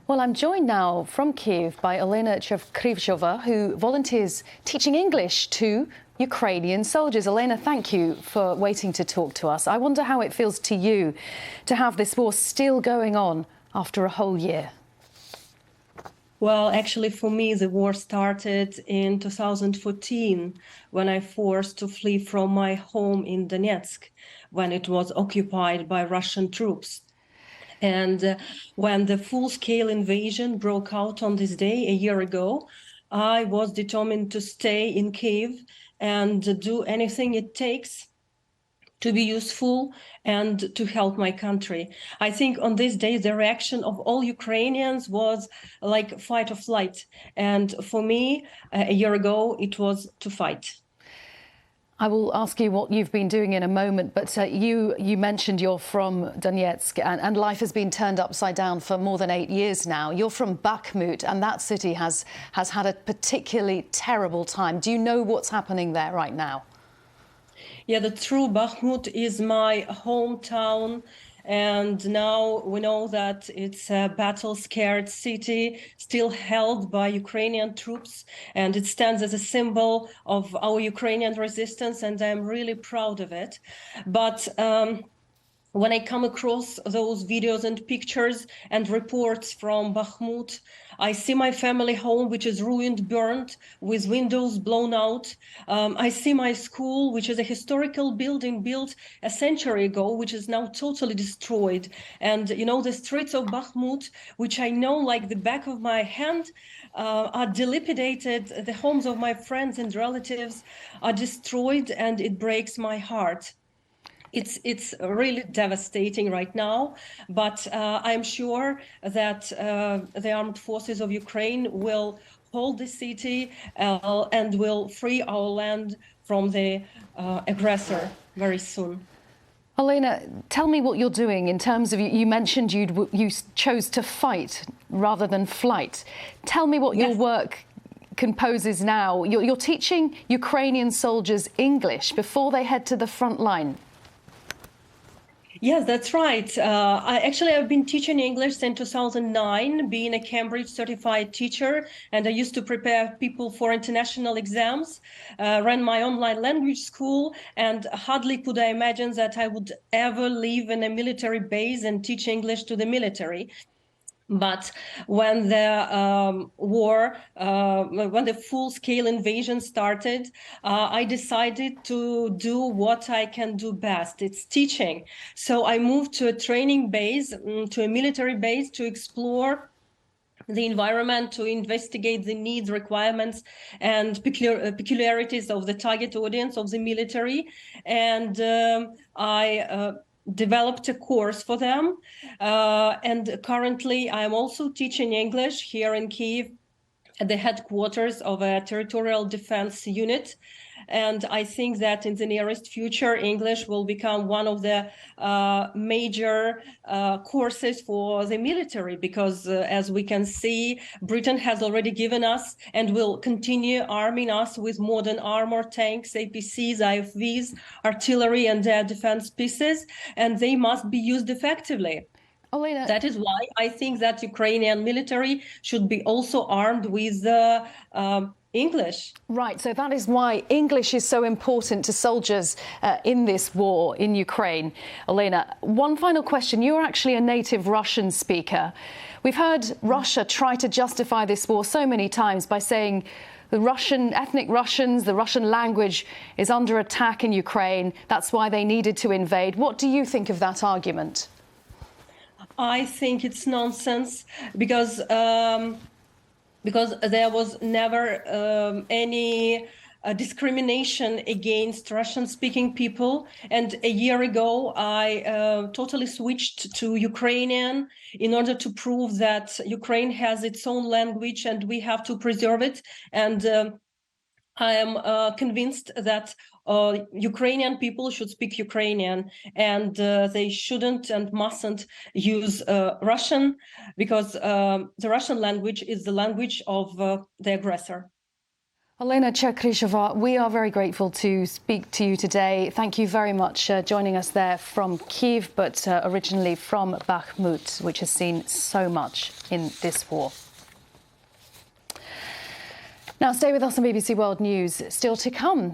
Well, I'm joined now from Kiev by Olena Cherkryzhova, who volunteers teaching English to Ukrainian soldiers. Olena, thank you for waiting to talk to us. I wonder how it feels to you to have this war still going on after a whole year. Well, actually, for me, the war started in 2014 when I forced to flee from my home in Donetsk when it was occupied by Russian troops. And when the full-scale invasion broke out on this day a year ago, I was determined to stay in Kiev and do anything it takes to be useful and to help my country. I think on this day, the reaction of all Ukrainians was like fight or flight. And for me, a year ago, it was to fight. I will ask you what you've been doing in a moment, but you mentioned you're from Donetsk and life has been turned upside down for more than 8 years now. You're from Bakhmut and that city has had a particularly terrible time. Do you know what's happening there right now? Yeah, the true Bakhmut is my hometown. And now we know that it's a battle-scared city still held by Ukrainian troops, and it stands as a symbol of our Ukrainian resistance, and I'm really proud of it. But when I come across those videos and pictures and reports from Bakhmut, I see my family home, which is ruined, burned, with windows blown out. I see my school, which is a historical building built a century ago, which is now totally destroyed. And, you know, the streets of Bakhmut, which I know like the back of my hand, are dilapidated. The homes of my friends and relatives are destroyed, and it breaks my heart. It's really devastating right now, but I'm sure that the armed forces of Ukraine will hold the city and will free our land from the aggressor very soon. Olena, tell me what you're doing in terms of, you mentioned you chose to fight rather than flight. Tell me what your work composes now. You're teaching Ukrainian soldiers English before they head to the front line. Yes, that's right. I've been teaching English since 2009, being a Cambridge certified teacher, and I used to prepare people for international exams, ran my online language school, and hardly could I imagine that I would ever live in a military base and teach English to the military. But when the when the full-scale invasion started, I decided to do what I can do best. It's teaching. So I moved to a training base, to a military base, to explore the environment, to investigate the needs, requirements, and peculiarities of the target audience of the military. And I developed a course for them. And currently, I'm also teaching English here in Kiev at the headquarters of a territorial defense unit. And I think that in the nearest future, English will become one of the major courses for the military, because as we can see, Britain has already given us and will continue arming us with modern armor, tanks, APCs, IFVs, artillery and air defense pieces, and they must be used effectively. Olena, that is why I think that Ukrainian military should be also armed with English. Right, so that is why English is so important to soldiers in this war in Ukraine. Olena, one final question. You're actually a native Russian speaker. We've heard Russia try to justify this war so many times by saying the ethnic Russians, the Russian language is under attack in Ukraine. That's why they needed to invade. What do you think of that argument? I think it's nonsense, because there was never any discrimination against Russian-speaking people. And a year ago, I totally switched to Ukrainian in order to prove that Ukraine has its own language and we have to preserve it. And I am convinced that Ukrainian people should speak Ukrainian, and they shouldn't and mustn't use Russian, because the Russian language is the language of the aggressor. Olena Cherkryzhova, we are very grateful to speak to you today. Thank you very much joining us there from Kyiv, but originally from Bakhmut, which has seen so much in this war. Now stay with us on BBC World News. Still to come.